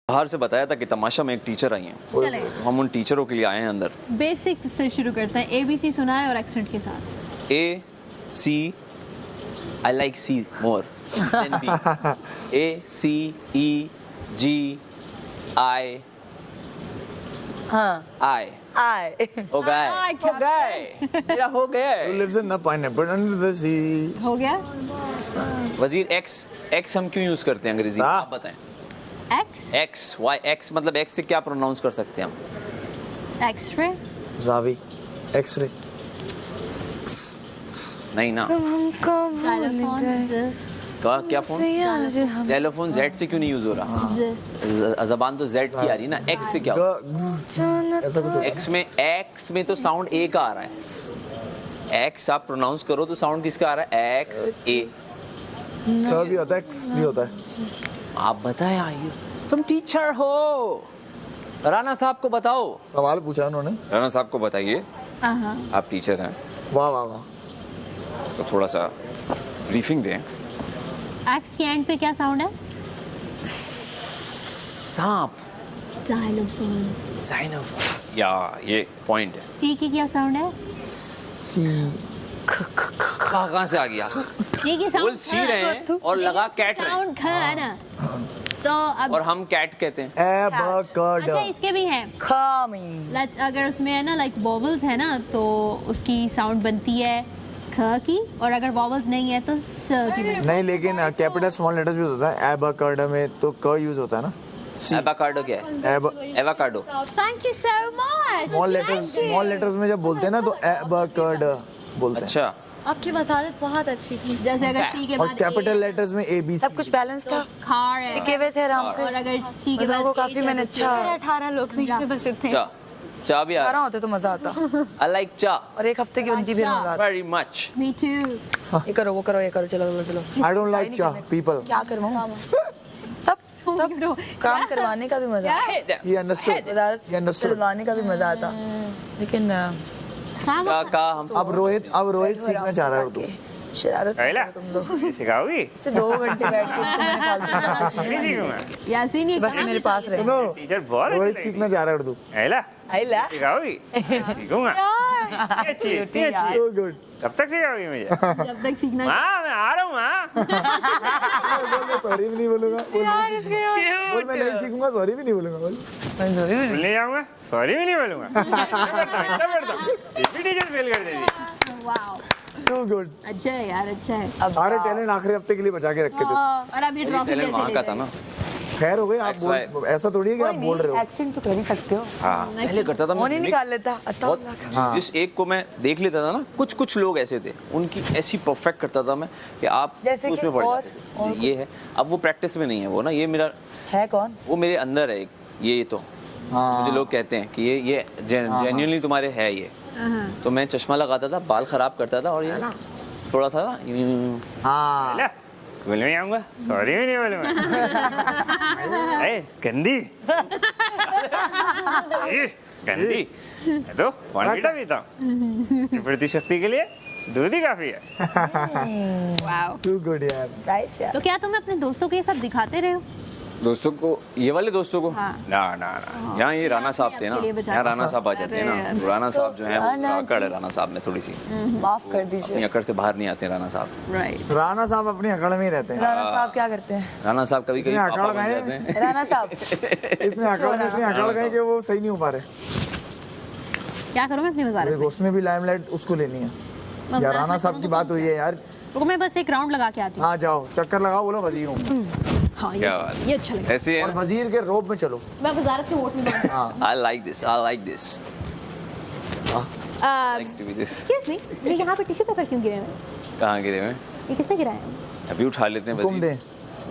बाहर से बताया था कि तमाशा में एक टीचर आई हैं। चले हम उन टीचरों के लिए आए हैं अंदर। बेसिक से शुरू करते हैं। ABC सुना है और एक्सेंट के साथ। A C I like C more than B. A C E G I हाँ I आए हो गए I हो गए मेरा हो गया Who है। lives in the pineapple under the sea? हो गया वजीर X हम क्यों यूज करते हैं अंग्रेजी में? सा। आप बताएं। X X मतलब X से क्या प्रोनाउंस कर सकते हैं हम? X-ray Zavi, X-ray. नहीं ना। क्या फोन? टेलीफोन Z से क्यों नहीं यूज हो रहा? जबान तो Z की आ रही है ना। X से क्या होगा? ऐसा कुछ X में तो साउंड A का आ रहा है। X आप प्रोनाउंस करो तो साउंड किसका आ रहा है? X A। स भी होता है, X भी होता है। आप बताएं आइए, तुम टीचर हो। राना साहब को बताओ। सवाल पूछा उन्होंने। राना साहब को बताइए, हाँ आप टीचर हैं वाह वाह वाह। तो थोड़ा सा ब्रीफिंग दें। एक्स के एंड पे क्या साउंड है? सांप। Xylophone. ज़ाइनब। या ये पॉइंट है। C की क्या साउंड है? सी कहाँ से आ गया? C की बोल साउंड सी रहे हैं और लगा कैट रहे हैं साउंड ख है ना। तो अब और हम कैट कहते हैं। एबकड। अच्छा इसके भी हैं। खामी अगर उसमें है ना लाइक वॉवल्स है ना तो उसकी साउंड बनती है ख की, और अगर वॉवल्स नहीं है तो स की बनती है। नहीं लेकिन कैपिटल स्मॉल लेटर्स भी होता है। एबकड में तो क यूज होता है ना। सी एवाकाडो क्या है? एब avocado. Thank you so much. Small letters में जब बोलते हैं ना तो एबकड बोलते हैं। अच्छा, आपकी वजारत बहुत अच्छी थी। जैसे अगर C के और बाद कैपिटल लेटर्स में ए बी सब कुछ बैलेंस था खार है, टिके हुए थे आराम से और अगर C के लोगों बाद को काफी मैंने अच्छा 18 लोग नहीं थे, बस इतने। चा चा भी आ रहा होते तो मजा आता आई लाइक चा और एक हफ्ते की बनती भी मजा आता वेरी मच। Me to. ये करो वो करो ये करो चलो चलो आई डोंट लाइक चा पीपल। क्या करवाऊं तब तब काम करवाने का भी मजा आता he understood. Wazarat He understood. चलवाने का भी मजा आता लेकिन चा का हम अब रोहित सीखना चाह रहा है तू। शरारत पहला तुम लोग सिखाओगी? से 2 घंटे बैठ के इसको मैंने फालतू में बातें की। नहीं सीखूंगा। यासीन ये बस मेरे पास रहे सुनो टीचर बहुत अच्छी रोहित लगती सीखना चाह रहा है उर्दू। है। पहला आइला सिखाओगी? सीखूंगा। इतनी अच्छी इतनी अच्छी। So good. कब तक सिखाओगी मुझे? जब तक सीखना माँ मैं आ रहा हूँ माँ। मैं सॉरी भी नहीं बोलूंगा। बोल मैं नहीं सीखूंगा, सॉरी भी नहीं बोलूंगा। बोल भूलने जाऊंगा, सॉरी भी नहीं बोलूंगा। इतना पढ़ता हूँ। ये भी टीचर फेल कर देती। Wow too good. अच्छा है यार, अच्छा है। सारे टैलेंट आखिरी हफ्ते के लिए बचा के रखे थे। और अब ये ट्रॉफी टैलेंट वहाँ का था ना। खैर हो गई। आप That's बोल ऐसा थोड़ी है कि आप बोल रहे हो। एक्सेंट तो कर ही सकते हो हाँ पहले करता था वो नहीं मैं। निकाल लेता अत्ता बहुत जिस एक को मैं देख लेता था ना, कुछ लोग ऐसे थे, उनकी ऐसी परफेक्ट करता था मैं कि आप जैसे कि उसमें पड़ और- जाते थे। ये है, अब वो प्रैक्टिस में नहीं है वो ना, ये मेरा है कौन वो मेरे अंदर है। ये तो मुझे लोग कहते हैं कि ये जेन्युइनली तुम्हारे है ये। तो मैं चश्मा लगाता था, बाल खराब करता था और ये थोड़ा था यूं। हाँ पहला भूलने जाऊंगा, सॉरी भी नहीं बोलूंगा। ए गंदी ए, गंदी मैं तो पॉइंट भी था। प्रति शक्ति के लिए दूध ही काफी है। वाओ। टू गुड यार। नाइस यार तो क्या तुम अपने दोस्तों को ये सब दिखाते रहे हो? दोस्तों को, ये वाले दोस्तों को हाँ। ना यहाँ ये राना साहब थे ना, आपके लिए बचा यहाँ राना साहब आ जाते हैं ना। अरे तो राना साहब जो है राना वो अकड़ है जी। राना साहब में थोड़ी सी, माफ कर अपनी दीजिए अकड़ से बाहर नहीं आते राना साहब। राइट। राणा साहब अपनी अकड़ में ही रहते हैं। राणा साहब क्या करते हैं राना साहब कभी कभी इतने पापा अकड़ बन गए जाते हैं। राणा साहब इतने अकड़ गए कि वो सही नहीं हो पा रहे। क्या करूं मैं अपनी वजारत देखो उसमें भी लाइमलाइट उसको लेनी है। में? यार राणा साहब की बात हुई है यार। रुको मैं बस एक राउंड लगा के आती हूँ। हाँ जाओ चक्कर लगाओ, बोलो वजीर हूँ। हाँ क्या बात है। ये अच्छा लगा। ऐसे है और वजीर के रोब में चलो। मैं वजारत के वोट में दूंगा। हाँ I like this like to be this. Excuse me, ये यहाँ पे टिश्यू पेपर क्यों गिरे हैं? कहाँ गिरे हुए? ये किसने गिराया है? अभी उठा लेते हैं तुम दे।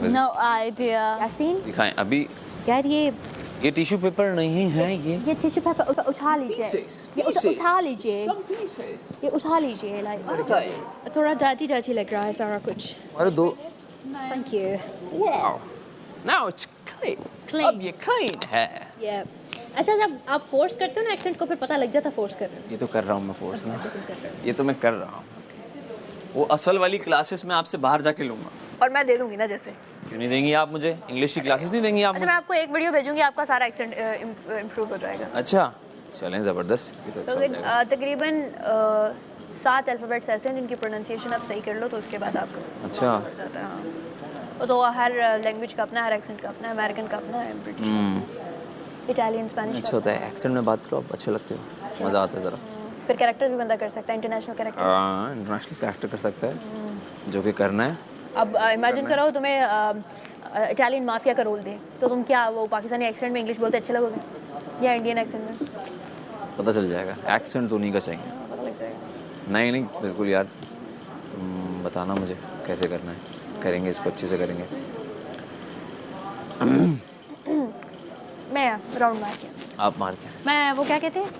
वजीर। No idea. यासीन दिखाएं अभी। यार ये टिश्यू पेपर नहीं है ये टिश्यू पेपर उठा लीजिए। ये उठा लीजिए। ये उठा लीजिए लाइक। थोड़ा डर्टी लग रहा है सारा कुछ। अरे दो Thank you. Wow now it's clean. Clean. अब ये क्लीन है। ये अच्छा, जब आप फोर्स करते हो ना एक्सेंट को, फिर पता लग जाता फोर्स कर रहे हो। ये तो कर रहा हूँ मैं फोर्स ना, ये तो मैं कर रहा हूँ। वो असल वाली क्लासेस मैं आपसे बाहर जाके लूंगा। और मैं दे दूंगी ना जैसे। क्यों नहीं देंगी आप मुझे? इंग्लिश की क्लासेस नहीं देंगी आप अच्छा मुझे? मैं आपको एक वीडियो भेजूंगी, आपका सारा एक्सेंट इम्प्रूव हो जाएगा। अच्छा चलें, ज़बरदस्त। ये तो अच्छा हो जाएगा। तकरीबन 7 अल्फ़ाबेट्स ऐसे हैं जिनकी प्रोनाउंसिएशन आप सही कर लो तो उसके बाद आपको अच्छा। हो जाता है। हाँ, तो हर लैंग्वेज का अपना, हर एक्सेंट का अपना, अमेरिकन का अपना है, ब्रिटिश, इटालियन, स्पेनिश अच्छा होता है, एक्सेंट में बात करो आप, अच्छे लगते हो, मज़ा आता है ज़रा। फिर कैरेक्टर भी बंदा कर सकता है, इंटरनेशनल कैरेक्टर। हाँ, इंटरनेशनल कैरेक्टर कर सकता है, जो कि करना है। अब इमेजिन करो तुम्हें इटालियन माफिया का रोल दे, तो तुम क्या वो पाकिस्तानी एक्सेंट में इंग्लिश बोलते अच्छे लगोगे या इंडियन एक्सेंट में? पता चल जाएगा, एक्सेंट तो नहीं का चाहिए। पता लग जाएगा। नहीं बिल्कुल यार, तुम बताना मुझे कैसे करना है, करेंगे इसको, अच्छे से करेंगे। मैं राउंड मार के, आप मार के। मैं वो क्या कहते हैं,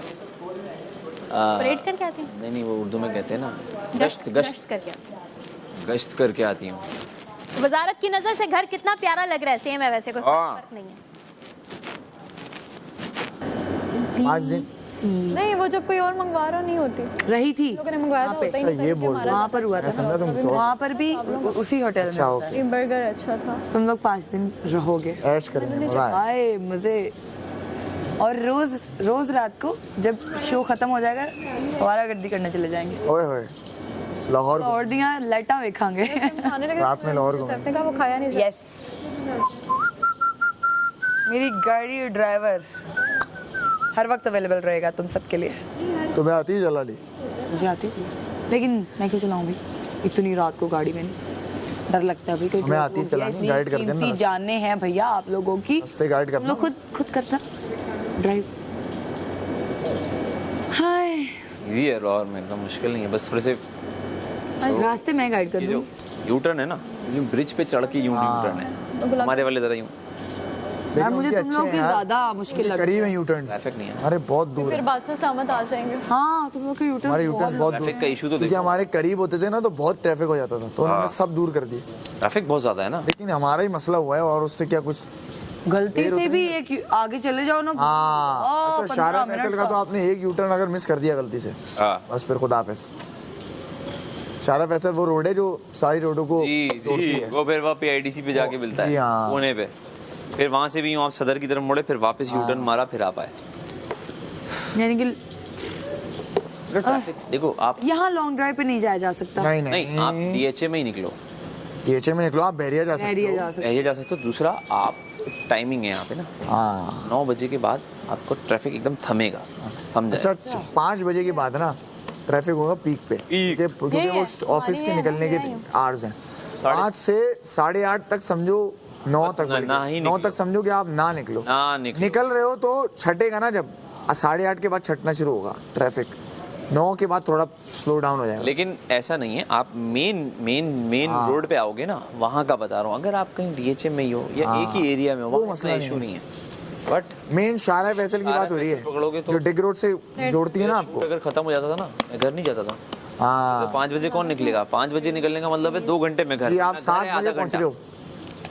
परेड करके आती हूँ। नहीं वो उर्दू में कहते हैं ना, गश्त गश्त करके आती गश्त करके आती हूँ। हूँ। वजारत की नज़र से घर कितना प्यारा लग रहा है, सेम है वैसे, कोई फर्क नहीं है। 5 दिन नहीं, वो जब कोई और मंगवा रहा नहीं होती, रही थी लोगों ने मंगवाया तो होता ही अच्छा, नहीं ये था, बोल रहे वहाँ पर हुआ था, समझा तुम चौक वहाँ पर भी उसी होटल में अच्छा होता है। ओके, ये बर्गर अच्छा था। तुम लोग 5 दिन रहोगे, ऐश करेंगे, मजा आए। आए मजे। और रोज रात को जब शो खत्म हो जाएगा आवारागर्दी करने चले जाएंगे, ओए होए लाहौर और दियाँ लाइटा वेखांगे। खाने लगे रात में लाहौर घूमेंगे। सबने कहा वो खाया नहीं जाता। यस, मेरी गाड़ी ड्राइवर हर वक्त अवेलेबल रहेगा तुम सबके लिए। तुम्हें आती है जलाली? मुझे आती है, लेकिन मैं क्यों चलाऊं भाई इतनी रात को गाड़ी में? नहीं, डर लगता है भाई, कोई हमें आती है चलानी, गाइड कर देना। कीमती जाने हैं भैया आप लोगों की, रास्ते गाइड करना। लोग खुद करता ड्राइव। हाय, इजी है लाहौर में, एकदम मुश्किल नहीं है, बस थोड़े से रास्ते में गाइड कर ये जो दूंगी। यू टर्न है ना, यूं ब्रिज पे चढ़ के यूं यू टर्न है, हमारे वाले जरा यूं। यार मुझे तुम लोग की ज्यादा मुश्किल लग रही करीब है। है यू टर्न, ट्रैफिक नहीं है, अरे बहुत दूर फिर है बाद से सामत आ जाएंगे। हाँ तुम लोग के यूटर्न हमारे यू टर्न बहुत दूर ट्रैफिक का इशू तो क्योंकि देखो, हमारे करीब होते थे ना तो बहुत ट्रैफिक हो जाता था, तो उन्होंने सब दूर कर दिए। ट्रैफिक बहुत ज्यादा है ना। लेकिन हमारा ही मसला हुआ है, और उससे क्या कुछ गलती से भी एक आगे चले जाओ ना। हाँ। अच्छा, शारा 15 फैसल मिनट का तो आपने एक यू टर्न अगर मिस कर दिया गलती से, हाँ बस फिर खुदा हाफिज। शारा फैसल वो रोड है जो सारी रोडों को तोड़ती है। वो फिर वहाँ PIDC पे जाके मिलता जी, है हाँ। पुणे पे, फिर वहाँ से भी यूँ आप सदर की तरफ मुड़े, फिर वापस यू टर्न मारा, फिर आप आए। यानी कि ट्रैफिक देखो आप, यहाँ लॉन्ग ड्राइव पे नहीं जाया जा सकता। नहीं आप DHA में ही निकलो, DHA में निकलो, आप बैरियर जा सकते एरिया हो। जा सकते। एरिया जा सकते हो। दूसरा आप टाइमिंग है यहाँ पे ना, हाँ 9 बजे के बाद आपको ट्रैफिक एकदम थमेगा, थम जाए। अच्छा 5 बजे के बाद ना ट्रैफिक होगा पीक पे, क्योंकि वो ऑफिस के निकलने के आवर्स हैं। 5 से 8:30 तक समझो, 9 तक, ना ही 9 तक समझो कि आप ना निकलो। निकल रहे हो तो छटेगा ना, जब 8:30 के बाद छटना शुरू होगा ट्रैफिक, 9 के बाद थोड़ा स्लो डाउन हो जाएगा। लेकिन ऐसा नहीं है, आप मेन रोड पे आओगे ना, वहाँ का बता रहा हूँ। अगर आप कहीं DHA में ही हो या एक ही एरिया में हो, वहाँ मसला इशू नहीं है, बट मेन शारा फैसल की बात हो रही पकड़ोगे है तो जो डिग रोड से जोड़ती है ना आपको। अगर खत्म हो जाता था ना, मैं घर नहीं जाता था। हाँ तो 5 बजे कौन निकलेगा? 5 बजे निकलने का मतलब है 2 घंटे में घर। जी, आप 7 बजे पहुंच रहे हो,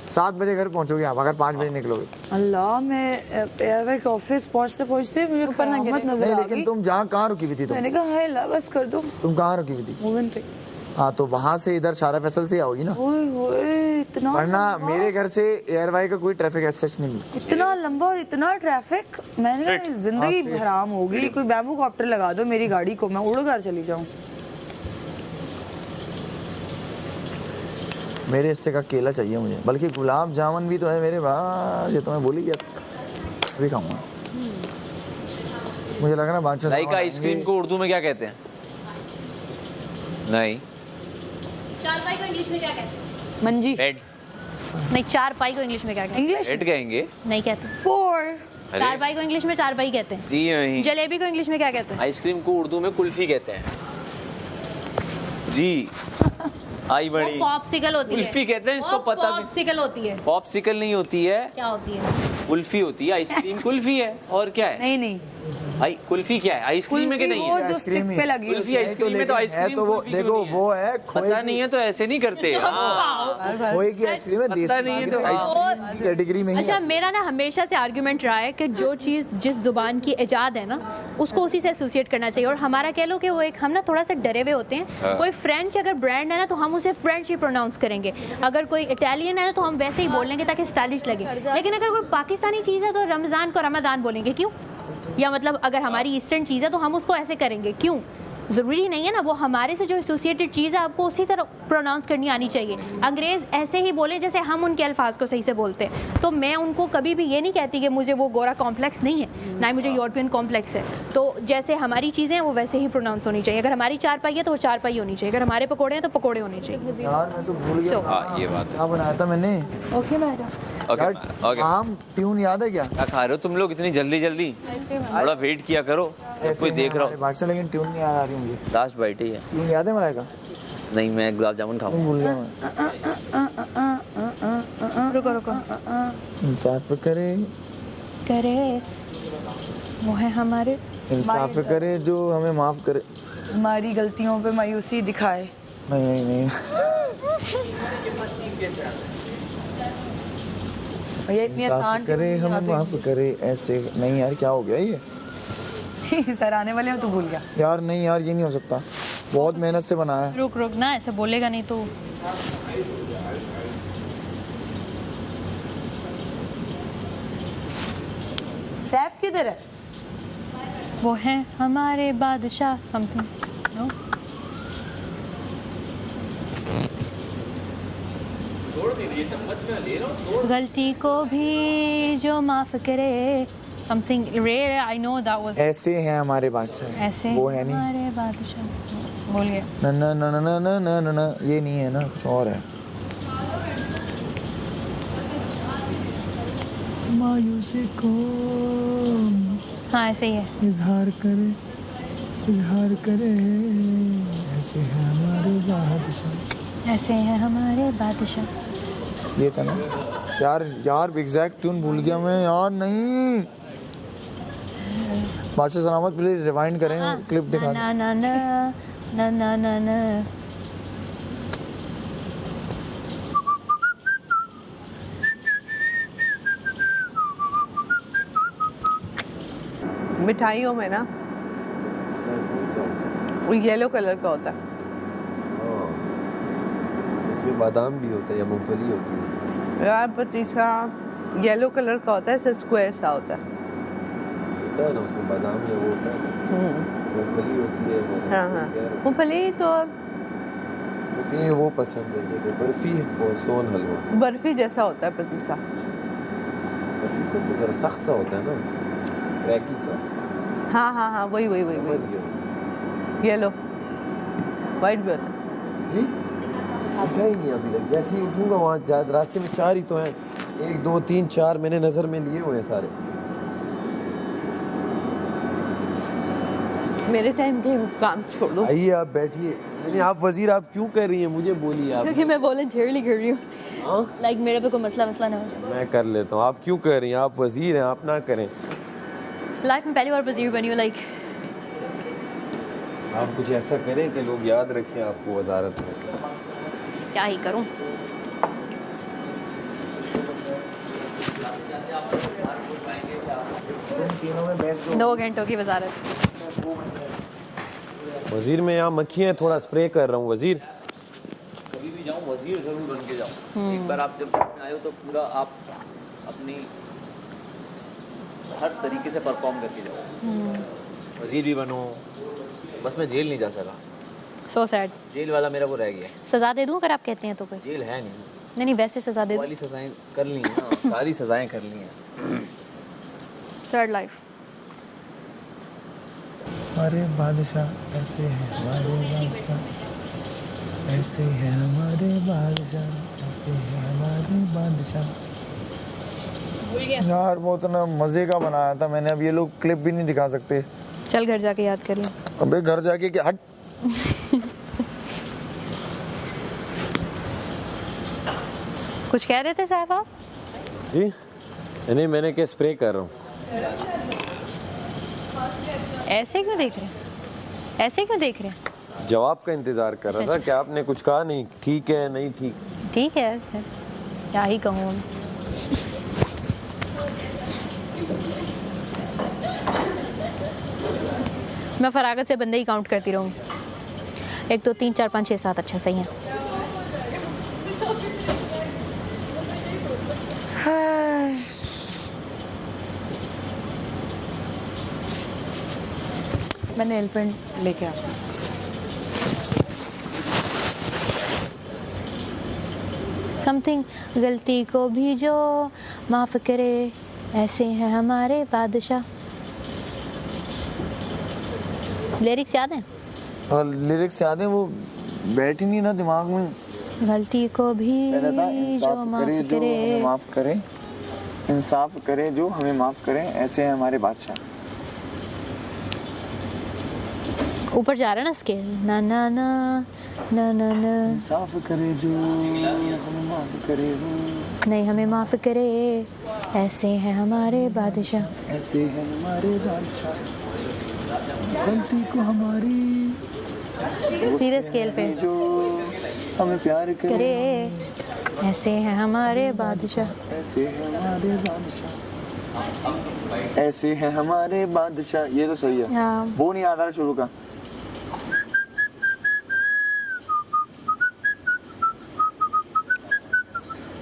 7 बजे घर पहुंचोगे आप अगर 5 बजे निकलोगे। अल्लाह, मैं एयरवे के ऑफिस पहुंचते मुझे क़यामत नजर नहीं, आ लेकिन गई। तुम जहाँ कहाँ रुकी हुई थी? मैंने कहा हाय अल्लाह बस कर दो। तुम कहाँ रुकी हुई थी? मोमिन पे। हाँ तो वहाँ से इधर शारा फैसल से आओगी ना, ओए होए, इतना वरना लंबा। मेरे घर से एयरवाई का कोई ट्रैफिक ऐसा नहीं मिलता। इतना लंबा और इतना ट्रैफिक, मैंने कहा जिंदगी हराम होगी। कोई बैम्बू कॉप्टर लगा दो मेरी गाड़ी को, मैं उड़कर चली जाऊं। मेरे हिस्से का केला चाहिए मुझे, बल्कि गुलाब जामुन भी तो है मेरे पास, ये तो मैं भूल ही गया, अभी खाऊंगा। मुझे लग रहा है बादशाह लाइक आइसक्रीम को उर्दू में क्या कहते हैं? नहीं, चारपाई को इंग्लिश में क्या कहते हैं? मंजी। बेड। नहीं, चारपाई को इंग्लिश में क्या कहते इंग्लिश बेड कहेंगे। नहीं कहते। 4। चारपाई को इंग्लिश में चारपाई कहते हैं। जी नहीं। जलेबी को इंग्लिश में क्या कहते हैं? आइसक्रीम को उर्दू में कुल्फी कहते हैं जी। आई बड़ी पॉप्सिकल होती है। कुल्फी कहते हैं इसको, पता भी। पॉप्सिकल होती है। पॉप्सिकल नहीं होती है, क्या होती है? कुल्फी होती है। आइसक्रीम कुल्फी है, और क्या है? नहीं भाई कुल्फी क्या है, आइसक्रीम में कि नहीं वो है? जो स्टिक पे लगी होती कुल्फी है। आइसक्रीम में तो है आइसक्रीम तो वो कुल्फी क्यों देखो नहीं है? वो है खोए पता नहीं है तो ऐसे नहीं करते। हाँ। खोए की आइसक्रीम है, पता देसी नहीं है तो आइसक्रीम की कैटेगरी में ही अच्छा, है। मेरा ना हमेशा से आर्गुमेंट रहा है कि जो चीज़ जिस जुबान की इजाद है ना उसको उसी से एसोसिएट करना चाहिए। और हमारा कह लो कि वो एक हम ना थोड़ा सा डरे हुए होते हैं। कोई फ्रेंच अगर ब्रांड है ना तो हम उसे फ्रेंच ही प्रोनाउंस करेंगे, अगर कोई इटालियन है ना तो हम वैसे ही बोल लेंगे ताकि स्टाइलिश लगे। लेकिन अगर कोई पाकिस्तानी चीज़ है तो रमज़ान को रमज़ान बोलेंगे, क्यों? या मतलब अगर हमारी ईस्टर्न चीज़ है तो हम उसको ऐसे करेंगे, क्यों? ज़रूरी नहीं है ना, वो हमारे से जो एसोसिएटेड चीज़ है आपको उसी तरह प्रोनाउंस करनी आनी चाहिए। अंग्रेज़ ऐसे ही बोले जैसे हम उनके अल्फाज को सही से बोलते हैं। तो मैं उनको कभी भी ये नहीं कहती कि मुझे वो गोरा कॉम्प्लेक्स नहीं है, ना ही मुझे यूरोपियन कॉम्प्लेक्स है। तो जैसे हमारी चीज़ें हैं वो वैसे ही प्रोनाउंस होनी चाहिए। अगर हमारी चारपाई है तो वो चारपाई होनी चाहिए, अगर हमारे पकोड़े हैं तो पकोड़े होने चाहिए। यार मैं तो भूल गया हाँ ये बात है। क्या बनाया था मैंने। Okay madam. ओके यार ओके। आम ट्यून याद है क्या? क्या खा रहे हो तुम लोग इतनी जल्दी जल्दी? थोड़ा वेट किया करो, कोई देख रहा हो। बादशाह, लेकिन ट्यून नहीं याद आ रही मुझे। लास्ट बाइट ही है। ट्यून याद है मलाइका? नहीं मैं गुलाब जामुन खाऊंगा। भूल गया मैं। रुको रुको। इंसाफ करे, करे वो है हमारे, इंसाफ करे जो हमें माफ करे। हमारी गलतियों पे मायूसी दिखाए। नहीं नहीं नहीं। भैया इतनी इंसाफ आसान करे हमें माफ करे ऐसे नहीं यार, क्या हो गया ये? सर आने वाले हो तो भूल गया। यार नहीं यार, ये नहीं हो सकता, बहुत मेहनत से बनाया है। रुक रुक ना, ऐसे बोलेगा नहीं तो। सैफ किधर है? वो है हमारे बादशाह समथिंग नो। गलती को भी जो माफ करे something rare, I know that was. ऐसे हैं हमारे बादशाह, ऐसे वो है नहीं। हमारे बादशाह बोल गया। न न न न न न न न न, ये नहीं है ना, कुछ और है। मायूसी को हाँ ऐसे ही है। इजहार करे, इजहार करे, ऐसे है हमारे बादशाह। ऐसे है हमारे बादशाह। ये था ना यार, यार एग्जैक्ट ट्यून भूल गया मैं यार। नहीं बादशाह सलामत, प्लीज रिवाइंड करें, क्लिप दिखा ना ना ना ना ना ना ना। मिठाइयों में ना वो येलो कलर का होता है। इसमें बादाम भी होता है या मूंगफली होती है? यार पतीसा येलो कलर का होता है, ऐसे स्क्वायर सा होता है। होता है ना उसमें बादाम या वो होता है ना, मूंगफली होती है वो। हाँ हाँ मूंगफली तो मुझे वो पसंद है, ये बर्फी और सोन हलवा। बर्फी जैसा होता है पतीसा। पतीसा तो जरा सख्त सा होता है ना, क्रैकी सा। हाँ हाँ हाँ वही वही वही समझ वही गया। येलो वाइट भी होता है। जी उठा ही नहीं अभी तक, जैसे ही उठूंगा वहाँ रास्ते में 4 ही तो हैं, 1 2 3 4 मैंने नज़र में लिए हुए हैं सारे। मेरे टाइम के काम छोड़ दो। आइए आप बैठिए। नहीं आप वजीर आप क्यों कर रही हैं, मुझे बोलिए आप। क्योंकि मैं वॉलंटियरली कर रही हूँ, लाइक मेरे पे कोई मसला ना हो जाए। मैं कर लेता हूँ, आप क्यों कर रही हैं, आप वजीर हैं, आप ना करें। लाइफ में पहली बार वजीर बनी हूँ, लाइक आप कुछ ऐसा करें कि लोग याद रखें आपको वजारत में। क्या ही करूँ। दो घंटों की वजारत। वजीर में यहाँ मक्खियाँ, थोड़ा स्प्रे कर रहा हूँ वजीर। कभी भी जाऊँ वजीर जरूर बन के जाऊँ। एक बार आप जब आए हो तो पूरा आप अपनी हर तरीके से परफॉर्म करके जाओ। वजीर भी बनो, बस मैं जेल नहीं जा सका। So sad. जेल वाला मेरा वो रह गया। सजा दे दूँ अगर आप कहते हैं तो? कोई जेल है नहीं। नहीं नहीं वैसे सजा दे दूँ। वाली सजाएं कर ली हैं ना, सारी सजाएं कर ली हैं। Sad life. हमारे बादशाह ऐसे है हमारे बादशाह, ऐसे है हमारे बादशाह, ऐसे है हमारे बादशाह। यार वो इतना मजे का बनाया था मैंने, अब ये लोग क्लिप भी नहीं दिखा सकते। चल घर जाके याद कर लें। अबे घर जाके क्या? हट। कुछ कह रहे थे साहब आप? जी नहीं मैंने क्या स्प्रे कर रहा हूँ। ऐसे क्यों देख रहे हैं? ऐसे क्यों देख रहे हैं? जवाब का इंतजार कर रहा था कि आपने कुछ कहा नहीं, ठीक है नहीं ठीक। ठीक है सर, क्या ही कहूँ। मैं फरागत से बंदे ही काउंट करती रहूँ। 1 2 3 4 5 6 7, अच्छा सही है। मैं नेल पेंट लेके आती हूँ। समथिंग गलती को भी जो माफ़ करे, ऐसे हैं हमारे बादशाह। लिरिक्स याद हैं? और लिरिक्स याद है, वो बैठ ही नहीं ना दिमाग में। गलती को भी जो माफ़ करे, माफ़ करे, इंसाफ करे जो हमें माफ़ करे, ऐसे हैं हमारे बादशाह। ऊपर जा रहा है ना स्केल, ना ना ना ना ना ना। इंसाफ करे जो हमें माफ़ करे वो, नहीं हमें माफ़ करे, ऐसे हैं हमारे बादशाह। ऐसे हैं हमारे बादशाह, गलती को हमारी सीधे स्केल पे जो हमें प्यार करे, ऐसे हैं हमारे बादशाह। ऐसे हैं हमारे बादशाह, ऐसे हैं हमारे बादशाह। ये तो सही है, हाँ। वो नहीं आता शुरू का।